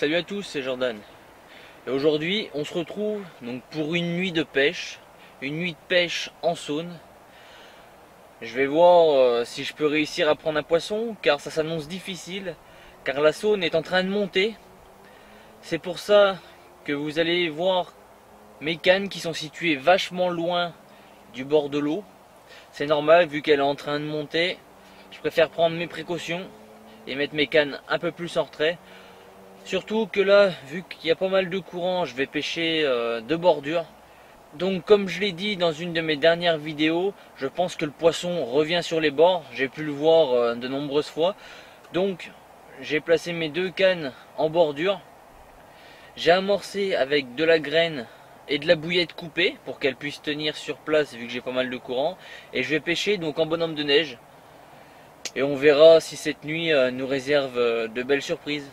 Salut à tous, c'est Jordan. Et aujourd'hui, on se retrouve donc pour une nuit de pêche, en Saône. Je vais voir si je peux réussir à prendre un poisson, car ça s'annonce difficile, car la Saône est en train de monter. C'est pour ça que vous allez voir mes cannes qui sont situées vachement loin du bord de l'eau. C'est normal vu qu'elle est en train de monter. Je préfère prendre mes précautions et mettre mes cannes un peu plus en retrait. Surtout que là, vu qu'il y a pas mal de courant, je vais pêcher de bordure. Donc comme je l'ai dit dans une de mes dernières vidéos, je pense que le poisson revient sur les bords. J'ai pu le voir de nombreuses fois. Donc j'ai placé mes deux cannes en bordure. J'ai amorcé avec de la graine et de la bouillette coupée pour qu'elle puisse tenir sur place vu que j'ai pas mal de courant. Et je vais pêcher donc en bonhomme de neige. Et on verra si cette nuit nous réserve de belles surprises.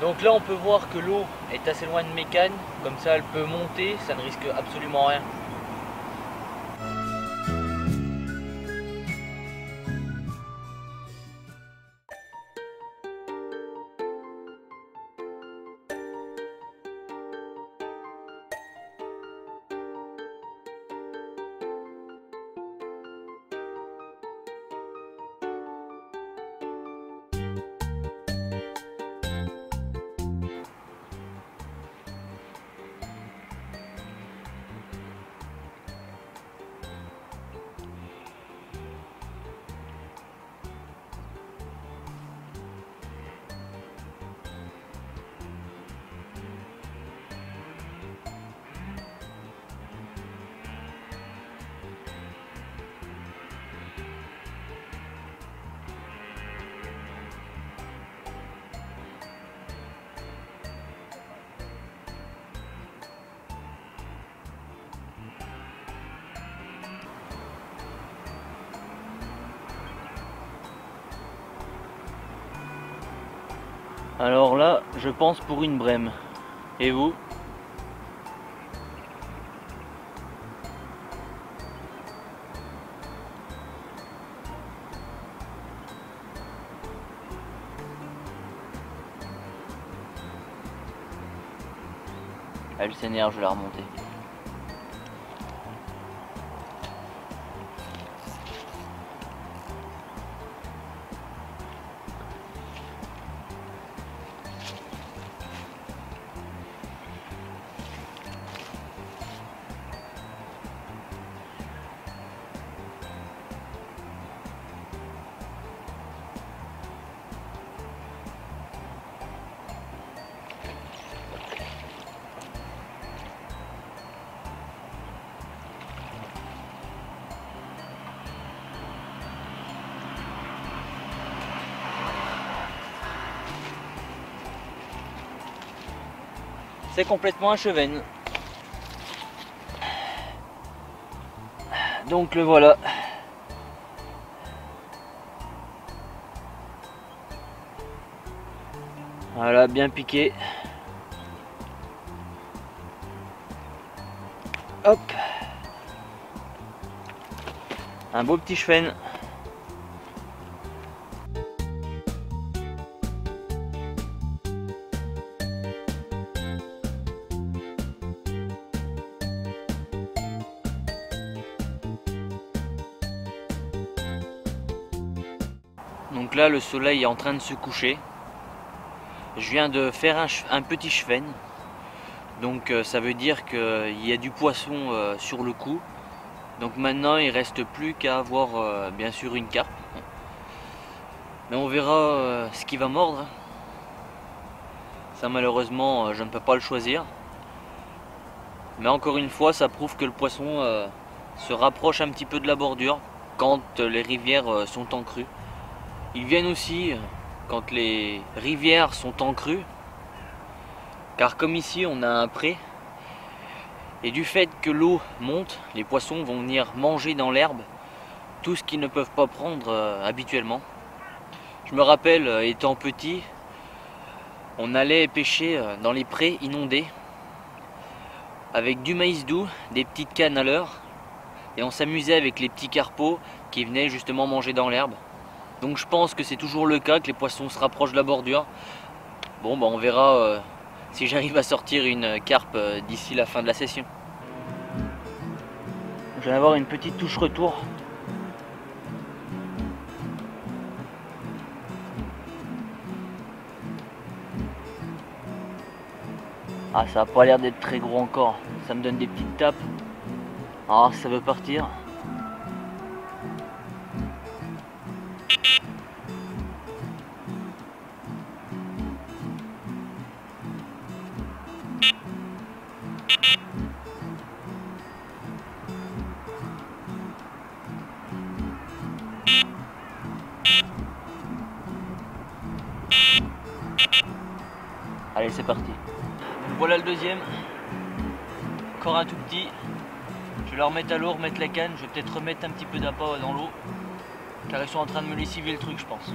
Donc là on peut voir que l'eau est assez loin de mes cannes, comme ça elle peut monter, ça ne risque absolument rien. Alors là, je pense pour une brème. Et vous? Elle s'énerve, je vais la remonter. c'est complètement un chevenne. Donc le voilà. Voilà, bien piqué. Hop. Un beau petit chevenne. Donc là, le soleil est en train de se coucher. Je viens de faire un petit chevenne. Donc ça veut dire qu'il y a du poisson sur le coup. Donc maintenant, il ne reste plus qu'à avoir bien sûr une carpe. Mais on verra ce qui va mordre. Ça, malheureusement, je ne peux pas le choisir. Mais encore une fois, ça prouve que le poisson se rapproche un petit peu de la bordure quand les rivières sont en crue. Ils viennent aussi quand les rivières sont en crue, car comme ici on a un pré, et du fait que l'eau monte, les poissons vont venir manger dans l'herbe tout ce qu'ils ne peuvent pas prendre habituellement. Je me rappelle, étant petit, on allait pêcher dans les prés inondés avec du maïs doux, des petites cannes à l'heure, et on s'amusait avec les petits carpeaux qui venaient justement manger dans l'herbe. Donc je pense que c'est toujours le cas, que les poissons se rapprochent de la bordure. Bon, bah on verra si j'arrive à sortir une carpe d'ici la fin de la session. Je vais avoir une petite touche retour. Ah, ça n'a pas l'air d'être très gros encore. Ça me donne des petites tapes. Ah, ça veut partir. Allez, c'est parti. Voilà le deuxième. Encore un tout petit. Je vais leur remettre à l'eau, remettre la canne. Je vais peut-être remettre un petit peu d'appât dans l'eau, car ils sont en train de me lessiver le truc, je pense.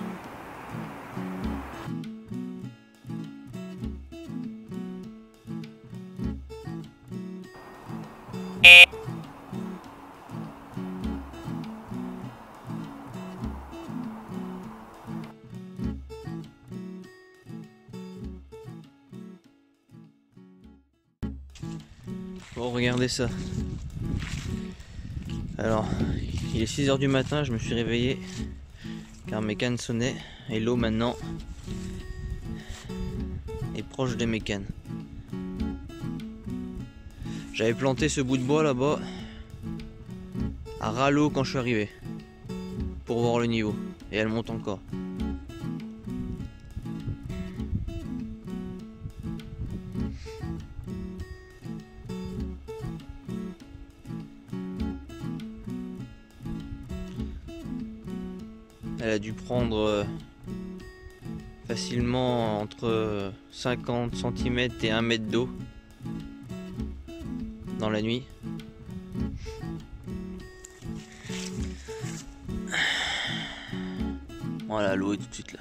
Bon, regardez ça. Alors, il est 6 h du matin, je me suis réveillé car mes cannes sonnaient et l'eau maintenant est proche de mes cannes. J'avais planté ce bout de bois là-bas à ras l'eau quand je suis arrivé pour voir le niveau, et elle monte encore. Elle a dû prendre facilement entre 50 cm et 1 mètre d'eau dans la nuit. Voilà, l'eau est tout de suite là.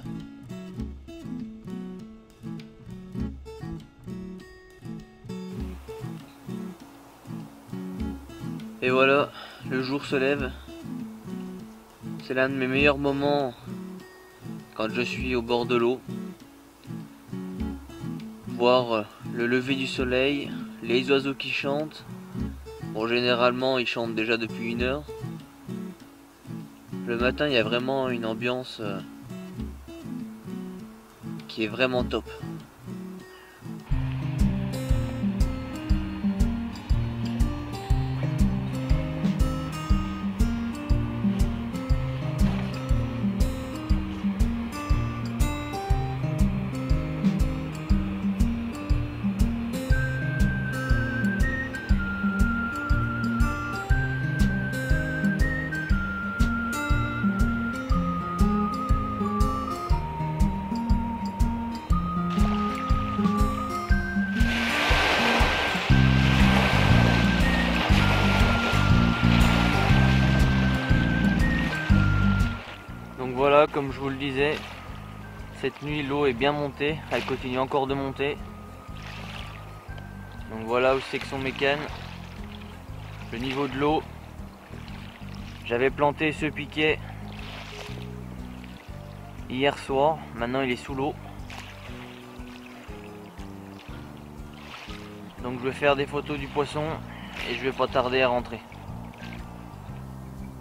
Et voilà, le jour se lève. C'est l'un de mes meilleurs moments quand je suis au bord de l'eau. Voir le lever du soleil, les oiseaux qui chantent. Bon, généralement ils chantent déjà depuis 1 heure. Le matin il y a vraiment une ambiance qui est vraiment top. comme je vous le disais, cette nuit l'eau est bien montée, elle continue encore de monter. Donc voilà où c'est que sont mes cannes. Le niveau de l'eau, j'avais planté ce piquet hier soir, maintenant il est sous l'eau. Donc je vais faire des photos du poisson et je vais pas tarder à rentrer.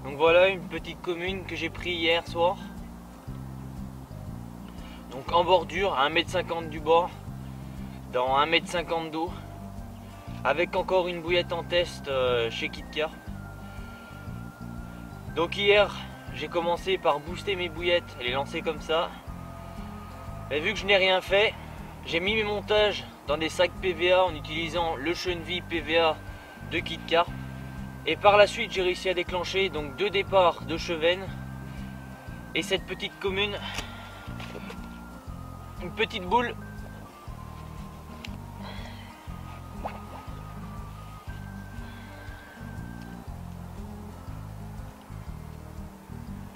Donc voilà une petite commune que j'ai pris hier soir. Donc en bordure, à 1,50 m du bord, dans 1,50 m d'eau, avec encore une bouillette en test chez Kitka. Donc hier, j'ai commencé par booster mes bouillettes et les lancer comme ça. Et vu que je n'ai rien fait, j'ai mis mes montages dans des sacs PVA en utilisant le Cheneville PVA de Kitka. Et par la suite, j'ai réussi à déclencher donc 2 départs de Chevennes et cette petite commune. Une petite boule.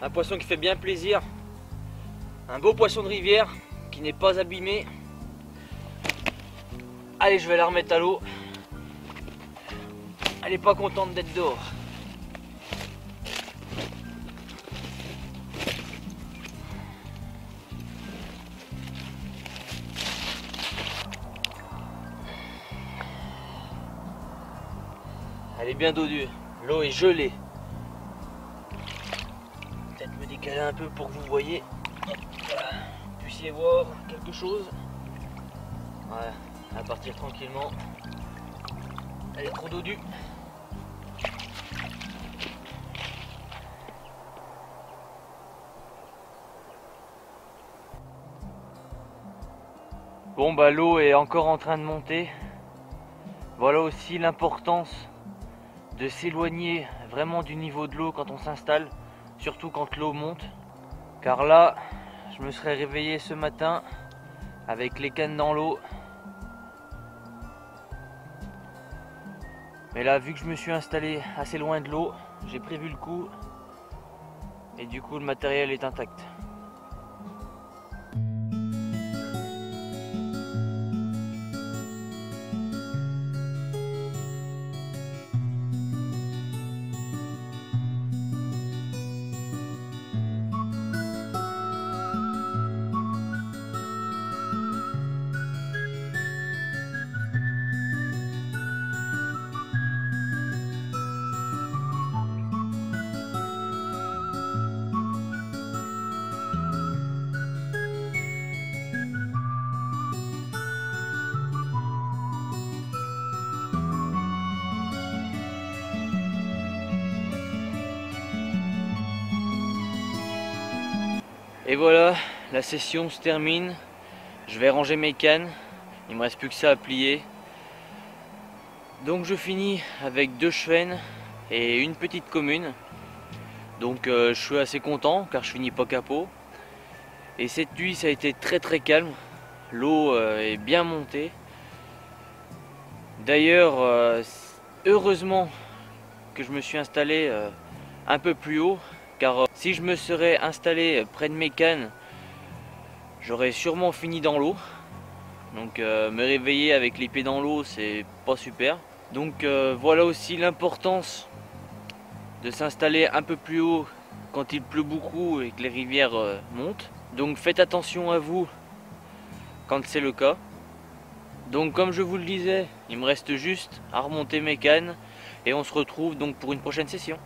Un poisson qui fait bien plaisir. Un beau poisson de rivière qui n'est pas abîmé. Allez, je vais la remettre à l'eau. Elle n'est pas contente d'être dehors. Elle est bien d'eau dure. L'eau est gelée. Peut-être me décaler un peu pour que vous voyez. Voilà. Vous puissiez voir quelque chose. Voilà. Elle va partir tranquillement. Elle est trop dodue. Bon bah l'eau est encore en train de monter. Voilà aussi l'importance de s'éloigner vraiment du niveau de l'eau quand on s'installe, surtout quand l'eau monte. Car là, je me serais réveillé ce matin avec les cannes dans l'eau. Mais là, vu que je me suis installé assez loin de l'eau, j'ai prévu le coup et du coup le matériel est intact. Et voilà, la session se termine. Je vais ranger mes cannes. Il me reste plus que ça à plier. Donc je finis avec 2 chevennes et une petite commune. Donc je suis assez content car je finis pas capot. Et cette nuit ça a été très calme. L'eau est bien montée. D'ailleurs, heureusement que je me suis installé un peu plus haut. Car si je me serais installé près de mes cannes, j'aurais sûrement fini dans l'eau. Donc me réveiller avec les pieds dans l'eau, c'est pas super. Donc voilà aussi l'importance de s'installer un peu plus haut quand il pleut beaucoup et que les rivières montent. Donc faites attention à vous quand c'est le cas. Donc comme je vous le disais, il me reste juste à remonter mes cannes et on se retrouve donc pour une prochaine session.